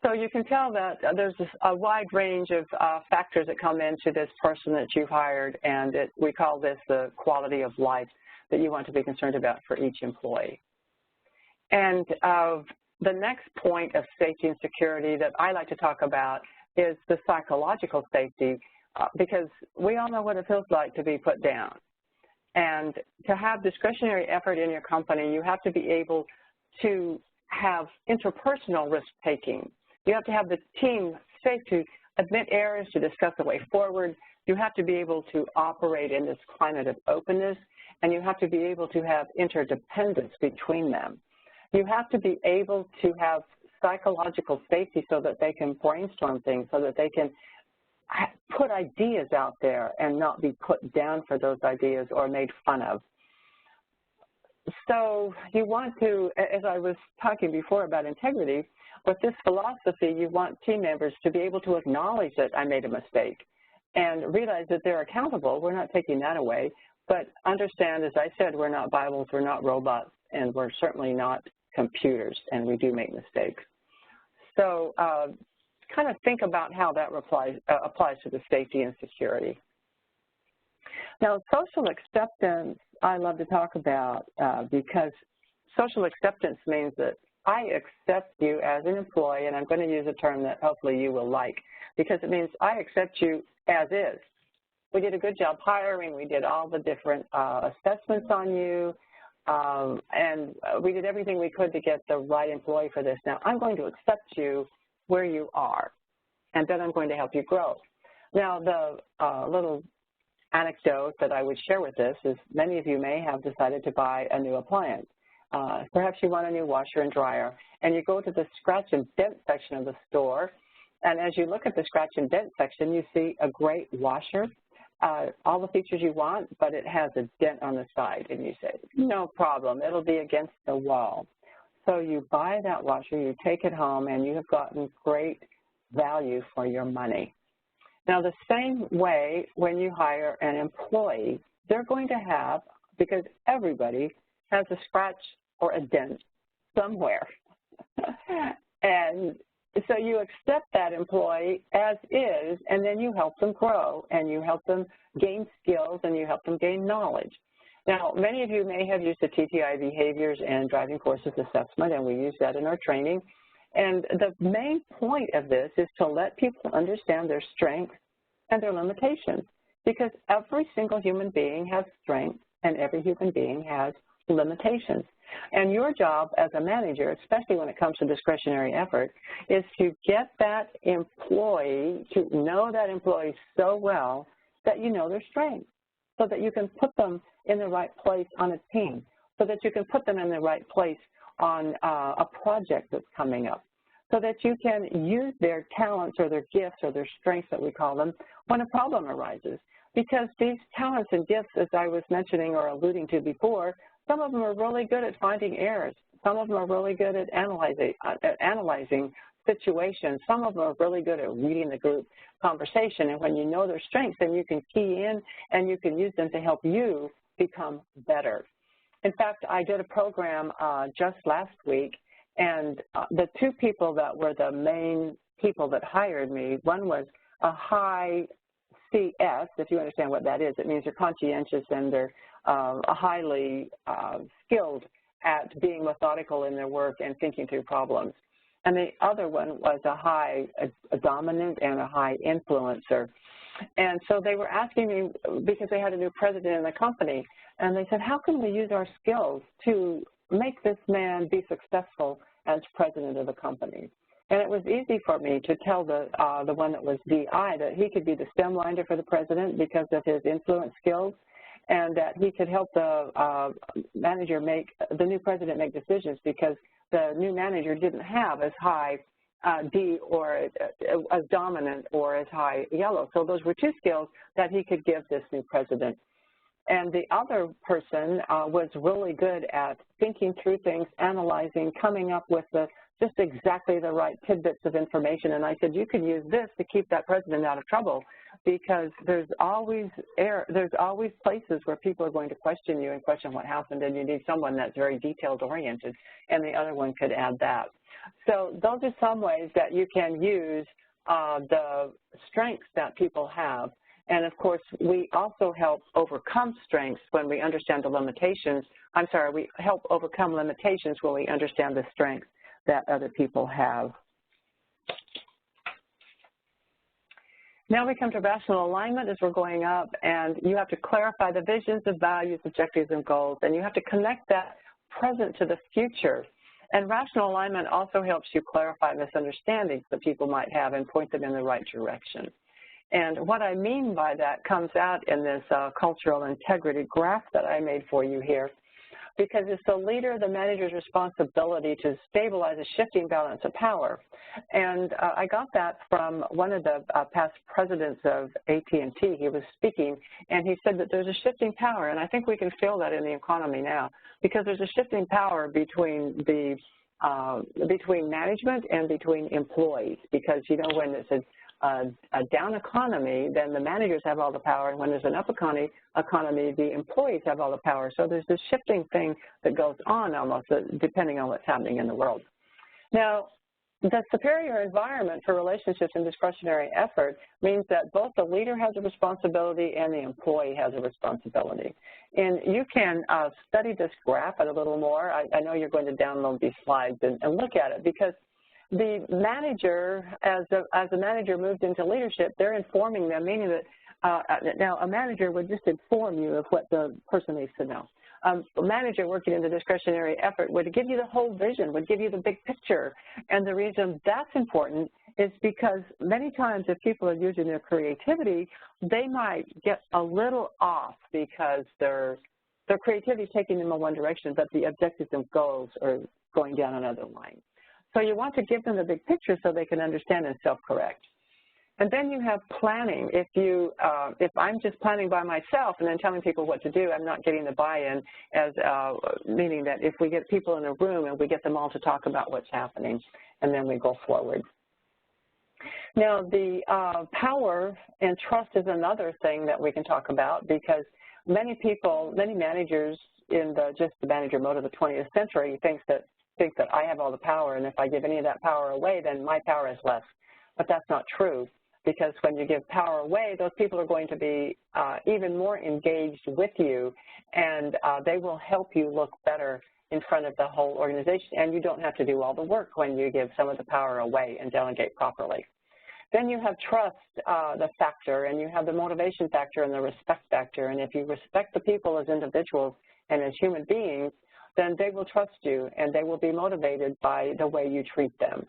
So you can tell that there's a wide range of factors that come into this person that you've hired, and we call this the quality of life that you want to be concerned about for each employee. And the next point of safety and security that I like to talk about is the psychological safety, because we all know what it feels like to be put down. And to have discretionary effort in your company, you have to be able to have interpersonal risk-taking. You have to have the team safe to admit errors, to discuss the way forward. You have to be able to operate in this climate of openness, and you have to be able to have interdependence between them. You have to be able to have psychological safety so that they can brainstorm things, so that they can put ideas out there and not be put down for those ideas or made fun of. So you want to, as I was talking before about integrity, with this philosophy, you want team members to be able to acknowledge that I made a mistake and realize that they're accountable. We're not taking that away, but understand, as I said, we're not Bibles, we're not robots, and we're certainly not computers, and we do make mistakes. So kind of think about how that applies to the safety and security. Now, social acceptance I love to talk about because social acceptance means that I accept you as an employee, and I'm going to use a term that hopefully you will like, because it means I accept you as is. We did a good job hiring. We did all the different assessments on you, and we did everything we could to get the right employee for this. Now, I'm going to accept you where you are, and then I'm going to help you grow. Now, the little anecdote that I would share with this is many of you may have decided to buy a new appliance. Perhaps you want a new washer and dryer, and you go to the scratch and dent section of the store, and as you look at the scratch and dent section, you see a great washer, all the features you want, but it has a dent on the side, and you say, no problem, it'll be against the wall. So you buy that washer, you take it home, and you have gotten great value for your money. Now, the same way when you hire an employee, they're going to have, because everybody has a scratch or a dent somewhere. And so you accept that employee as is, and then you help them grow, and you help them gain skills, and you help them gain knowledge. Now, many of you may have used the TTI behaviors and driving forces assessment, and we use that in our training. And the main point of this is to let people understand their strengths and their limitations, because every single human being has strengths and every human being has limitations. And your job as a manager, especially when it comes to discretionary effort, is to get that employee, to know that employee so well that you know their strengths, so that you can put them in the right place on a team, so that you can put them in the right place on a project that's coming up, so that you can use their talents or their gifts or their strengths that we call them when a problem arises. Because these talents and gifts, as I was mentioning or alluding to before, some of them are really good at finding errors. Some of them are really good at analyzing situations. Some of them are really good at reading the group conversation. And when you know their strengths, then you can key in and you can use them to help you become better. In fact, I did a program just last week, and the two people that were the main people that hired me, one was a high CS, if you understand what that is. It means they're conscientious and they're highly skilled at being methodical in their work and thinking through problems. And the other one was a dominant and a high influencer. And so they were asking me, because they had a new president in the company, and they said, how can we use our skills to make this man be successful as president of the company? And it was easy for me to tell the one that was DI that he could be the stem winder for the president because of his influence skills, and that he could help the new president make decisions because the new manager didn't have as high D or as dominant or as high yellow. So those were two skills that he could give this new president. And the other person was really good at thinking through things, analyzing, coming up with just exactly the right tidbits of information. And I said, you can use this to keep that president out of trouble, because there's always places where people are going to question you and question what happened, and you need someone that's very detailed-oriented, and the other one could add that. So those are some ways that you can use the strengths that people have. And, of course, we also help overcome strengths when we understand the limitations. I'm sorry, we help overcome limitations when we understand the strengths that other people have. Now we come to rational alignment as we're going up, and you have to clarify the visions, the values, objectives, and goals, and you have to connect that present to the future. And rational alignment also helps you clarify misunderstandings that people might have and point them in the right direction. And what I mean by that comes out in this cultural integrity graph that I made for you here, because it's the leader, the manager's responsibility to stabilize a shifting balance of power. And I got that from one of the past presidents of AT&T. He was speaking, and he said that there's a shifting power, and I think we can feel that in the economy now, because there's a shifting power between between management and between employees, because, you know, when it's a down economy, then the managers have all the power, and when there's an up economy, the employees have all the power. So there's this shifting thing that goes on almost depending on what's happening in the world. Now, the superior environment for relationships and discretionary effort means that both the leader has a responsibility and the employee has a responsibility. And you can study this graph a little more. I know you're going to download these slides and look at it, because the manager, as a manager moved into leadership, they're informing them, meaning that now a manager would just inform you of what the person needs to know. A manager working in the discretionary effort would give you the whole vision, would give you the big picture. And the reason that's important is because many times if people are using their creativity, they might get a little off because their creativity is taking them in one direction, but the objectives and goals are going down another line. So you want to give them the big picture so they can understand and self-correct. And then you have planning. If I'm just planning by myself and then telling people what to do, I'm not getting the buy-in, as meaning that if we get people in a room and we get them all to talk about what's happening, and then we go forward. Now, the power and trust is another thing that we can talk about, because many people, many managers in just the manager mode of the 20th century think that I have all the power, and if I give any of that power away, then my power is less. But that's not true, because when you give power away, those people are going to be even more engaged with you, and they will help you look better in front of the whole organization, and you don't have to do all the work when you give some of the power away and delegate properly. Then you have trust, the factor, and you have the motivation factor and the respect factor, and if you respect the people as individuals and as human beings, then they will trust you and they will be motivated by the way you treat them.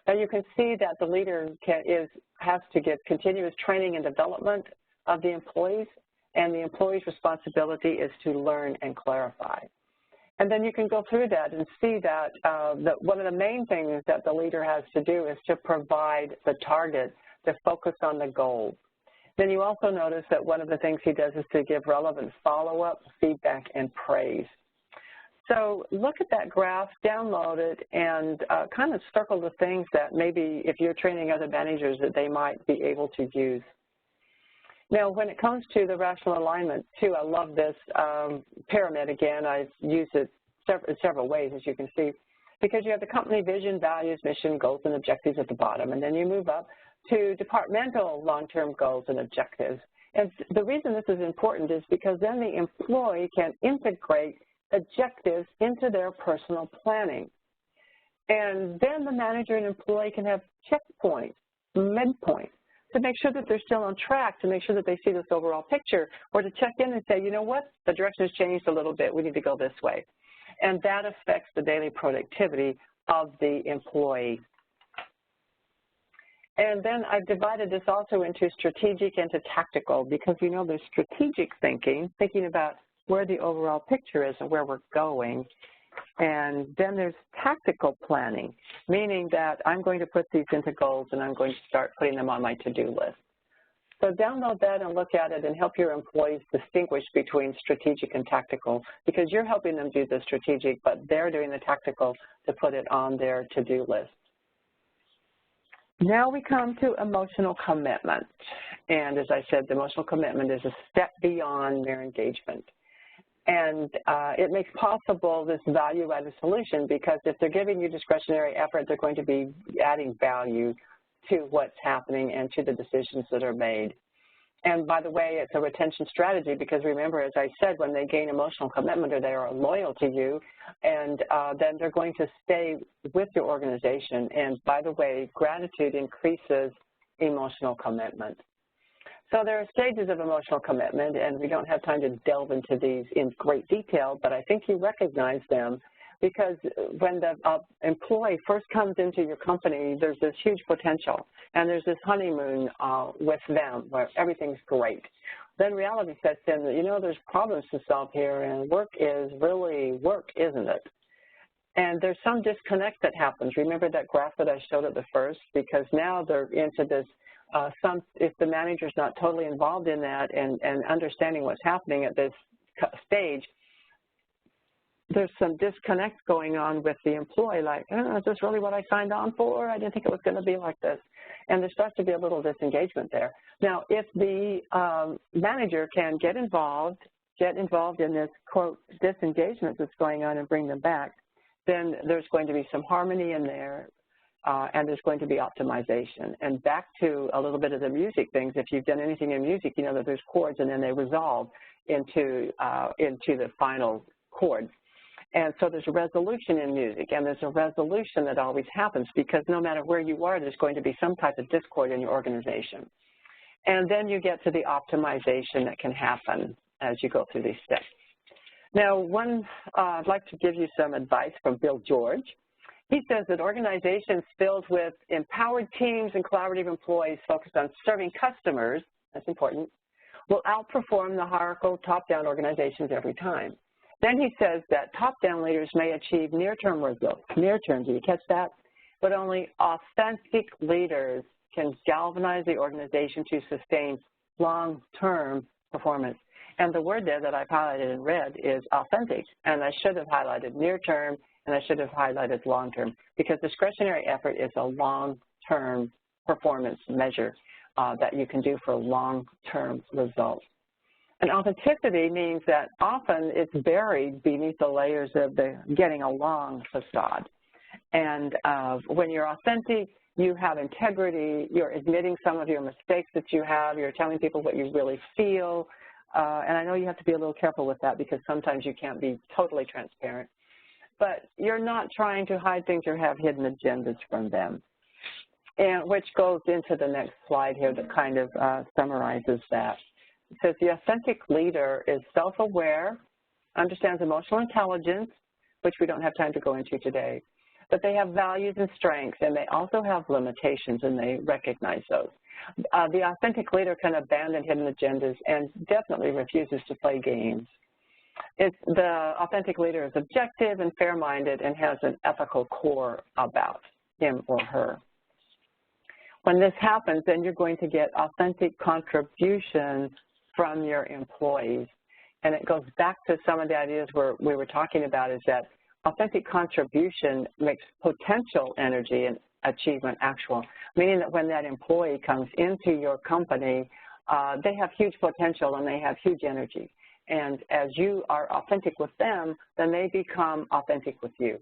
Now you can see that the leader has to give continuous training and development of the employees, and the employee's responsibility is to learn and clarify. And then you can go through that and see that, one of the main things that the leader has to do is to provide the target, to focus on the goals. Then you also notice that one of the things he does is to give relevant follow-up, feedback, and praise. So look at that graph, download it, and kind of circle the things that maybe if you're training other managers that they might be able to use. Now, when it comes to the rational alignment, too, I love this pyramid. Again, I've used it in several ways, as you can see, because you have the company vision, values, mission, goals, and objectives at the bottom, and then you move up to departmental long-term goals and objectives. And the reason this is important is because then the employee can integrate objectives into their personal planning. And then the manager and employee can have checkpoints, midpoints, to make sure that they're still on track, to make sure that they see this overall picture, or to check in and say, you know what, the direction has changed a little bit, we need to go this way. And that affects the daily productivity of the employee. And then I've divided this also into strategic and to tactical, because we know there's strategic thinking, thinking about where the overall picture is and where we're going. And then there's tactical planning, meaning that I'm going to put these into goals and I'm going to start putting them on my to-do list. So download that and look at it and help your employees distinguish between strategic and tactical, because you're helping them do the strategic, but they're doing the tactical to put it on their to-do list. Now we come to emotional commitment. And as I said, the emotional commitment is a step beyond mere engagement. And it makes possible this value-added solution, because if they're giving you discretionary effort, they're going to be adding value to what's happening and to the decisions that are made. And by the way, it's a retention strategy, because remember, as I said, when they gain emotional commitment or they are loyal to you, and then they're going to stay with your organization. And by the way, gratitude increases emotional commitment. So there are stages of emotional commitment, and we don't have time to delve into these in great detail, but I think you recognize them, because when the employee first comes into your company, there's this huge potential, and there's this honeymoon with them where everything's great. Then reality sets in that, you know, there's problems to solve here, and work is really work, isn't it? And there's some disconnect that happens. Remember that graph that I showed at the first? Because now they're into this, if the manager's not totally involved in that and understanding what's happening at this stage, there's some disconnect going on with the employee, like, oh, is this really what I signed on for? I didn't think it was going to be like this. And there starts to be a little disengagement there. Now, if the manager can get involved in this, quote, disengagement that's going on and bring them back, then there's going to be some harmony in there, and there's going to be optimization. And back to a little bit of the music things, if you've done anything in music, you know that there's chords and then they resolve into the final chord. And so there's a resolution in music, and there's a resolution that always happens, because no matter where you are, there's going to be some type of discord in your organization. And then you get to the optimization that can happen as you go through these steps. Now, I'd like to give you some advice from Bill George. He says that organizations filled with empowered teams and collaborative employees focused on serving customers, that's important, will outperform the hierarchical top-down organizations every time. Then he says that top-down leaders may achieve near-term results. Near-term, do you catch that? But only authentic leaders can galvanize the organization to sustain long-term performance. And the word there that I've highlighted in red is authentic, and I should have highlighted near-term, and I should have highlighted long-term, because discretionary effort is a long-term performance measure that you can do for long-term results. And authenticity means that often it's buried beneath the layers of the getting along facade. And when you're authentic, you have integrity, you're admitting some of your mistakes that you have, you're telling people what you really feel, and I know you have to be a little careful with that because sometimes you can't be totally transparent. But you're not trying to hide things or have hidden agendas from them, and which goes into the next slide here that kind of summarizes that. It says the authentic leader is self-aware, understands emotional intelligence, which we don't have time to go into today, but they have values and strengths, and they also have limitations, and they recognize those. The authentic leader can abandon hidden agendas and definitely refuses to play games. The authentic leader is objective and fair-minded and has an ethical core about him or her. When this happens, then you're going to get authentic contributions from your employees. And it goes back to some of the ideas we were talking about, is that authentic contribution makes potential energy and achievement actual, meaning that when that employee comes into your company, they have huge potential and they have huge energy. And as you are authentic with them, then they become authentic with you.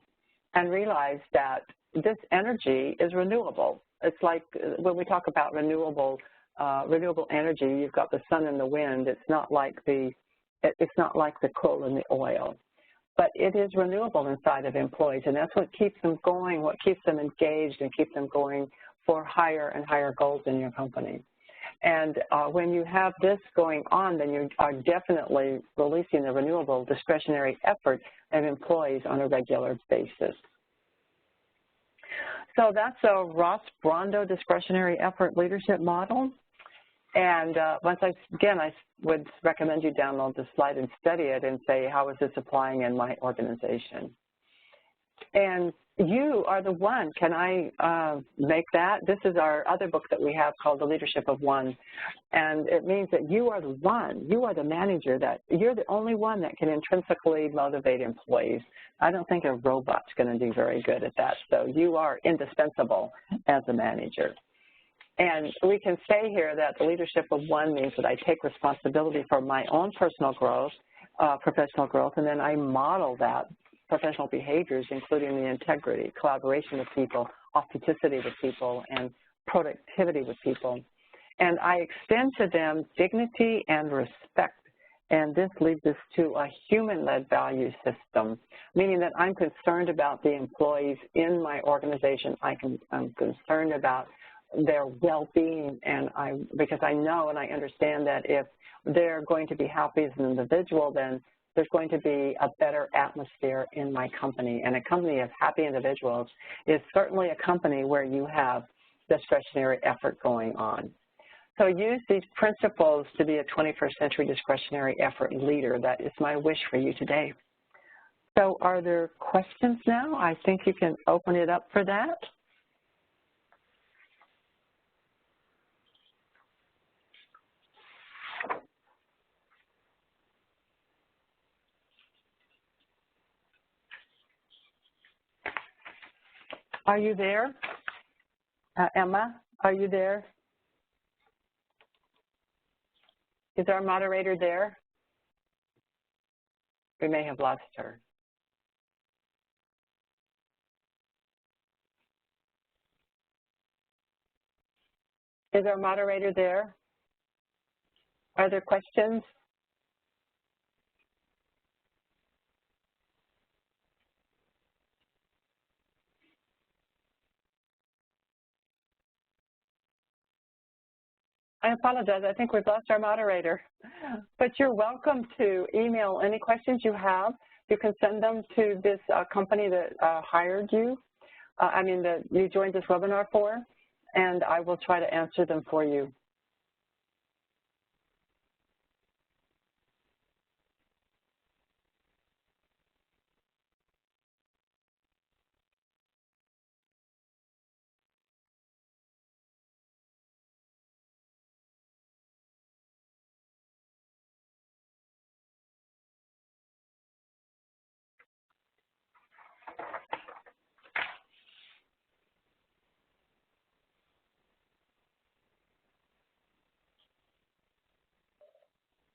And realize that this energy is renewable. It's like when we talk about renewable energy, you've got the sun and the wind. It's not like the coal and the oil. But it is renewable inside of employees, and that's what keeps them going, what keeps them engaged and keeps them going for higher and higher goals in your company. And when you have this going on, then you are definitely releasing the renewable discretionary effort of employees on a regular basis. So that's a RossBrandau discretionary effort leadership model. And again, I would recommend you download the slide and study it and say, how is this applying in my organization? And you are the one. Can I make that? This is our other book that we have called The Leadership of One. And it means that you are the one. You are the manager. That you're the only one that can intrinsically motivate employees. I don't think a robot's going to do very good at that. So you are indispensable as a manager. And we can say here that the leadership of one means that I take responsibility for my own personal growth, professional growth, and then I model that professional behaviors, including the integrity, collaboration with people, authenticity with people, and productivity with people. And I extend to them dignity and respect. And this leads us to a human-led value system, meaning that I'm concerned about the employees in my organization. I'm concerned about their well-being, and because I know and I understand that if they're going to be happy as an individual, then there's going to be a better atmosphere in my company. And a company of happy individuals is certainly a company where you have discretionary effort going on. So use these principles to be a 21st century discretionary effort leader. That is my wish for you today. So are there questions now? I think you can open it up for that. Are you there? Emma, are you there? Is our moderator there? We may have lost her. Is our moderator there? Are there questions? I apologize. I think we've lost our moderator. But you're welcome to email any questions you have. You can send them to this company that hired you. that you joined this webinar for, and I will try to answer them for you.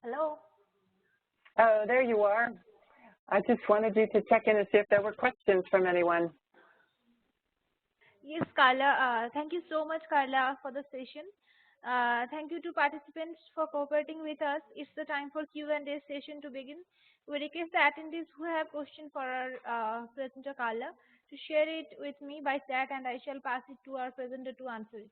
Hello. Oh, there you are. I just wanted you to check in and see if there were questions from anyone. Yes, Carla. Thank you so much, Carla, for the session. Thank you to participants for cooperating with us. It's the time for Q&A session to begin. We request the attendees who have questions for our presenter, Carla, to share it with me by chat, and I shall pass it to our presenter to answer it.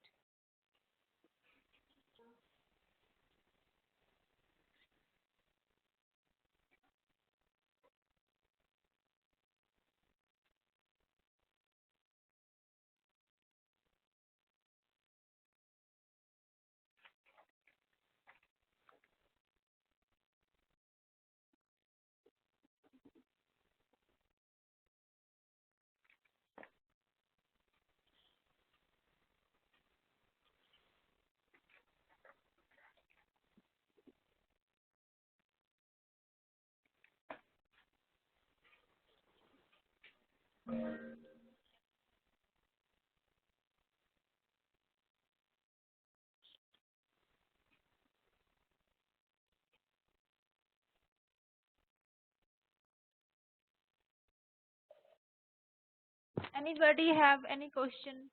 Anybody have any question?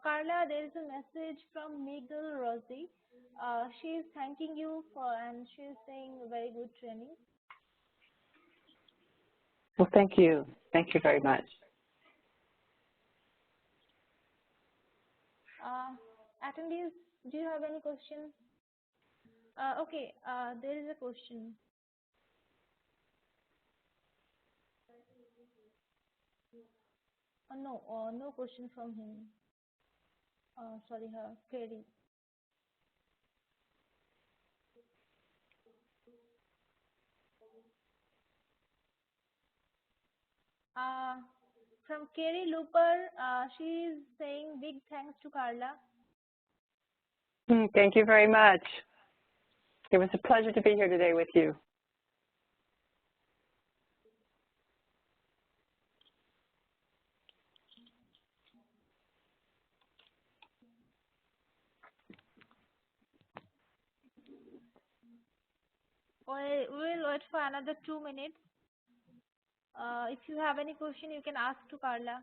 Carla, there is a message from Miguel Rossi. She is thanking you for, and she is saying very good training. Well, thank you. Thank you very much. Attendees, do you have any questions? Okay, there is a question. No, no question from him. Sorry, her, Kerry. From Kerry Looper, she is saying big thanks to Carla. Thank you very much. It was a pleasure to be here today with you. We'll wait for another 2 minutes. If you have any question, you can ask to Carla.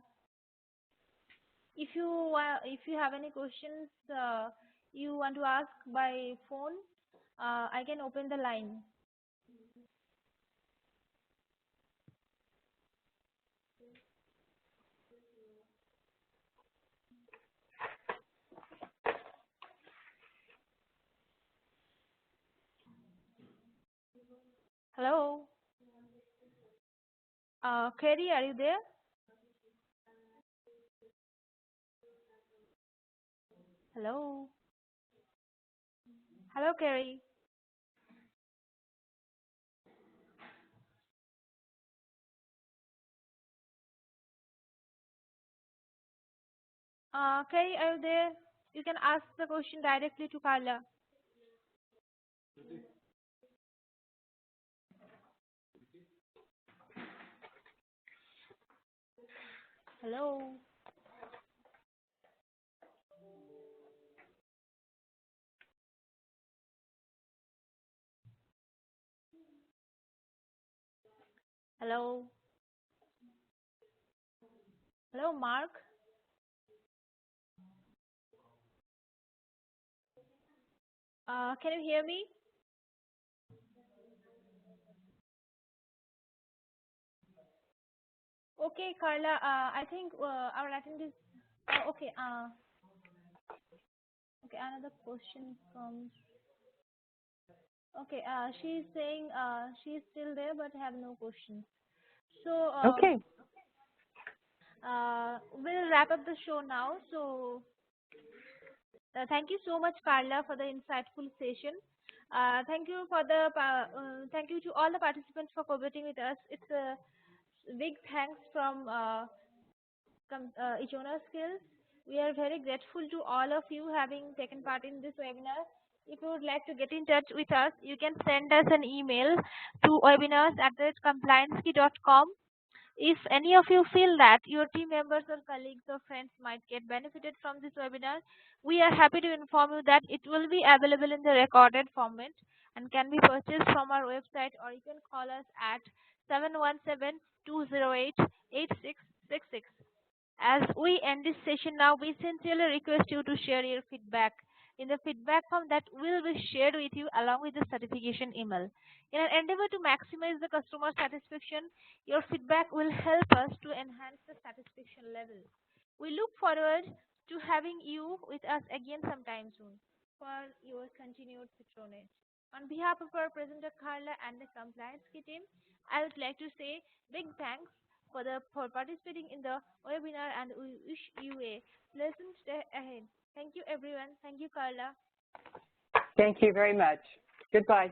If you have any questions you want to ask by phone, I can open the line. Hello. Kerry, are you there? Hello. Hello, Kerry. Kerry, are you there? You can ask the question directly to Carla. Hello. Hello. Hello, Mark. Can you hear me? Okay, Carla. I think our attendee. Okay. Okay. Another question comes. Okay. She's saying she's still there but have no questions. So Okay. we'll wrap up the show now. So thank you so much, Carla, for the insightful session. Thank you to all the participants for cooperating with us. It's a big thanks from Ijona Skills. We are very grateful to all of you having taken part in this webinar. If you would like to get in touch with us, you can send us an email to webinars@compliancekey.com. If any of you feel that your team members or colleagues or friends might get benefited from this webinar, we are happy to inform you that it will be available in the recorded format and can be purchased from our website, or you can call us at 717-208-8666. As we end this session now, we sincerely request you to share your feedback in the feedback form that will be shared with you along with the certification email. In an endeavor to maximize the customer satisfaction, your feedback will help us to enhance the satisfaction level. We look forward to having you with us again sometime soon for your continued patronage. On behalf of our presenter Carla and the compliance key team, I would like to say big thanks for participating in the webinar, and we wish you a pleasant day ahead. Thank you, everyone. Thank you, Carla. Thank you very much. Goodbye.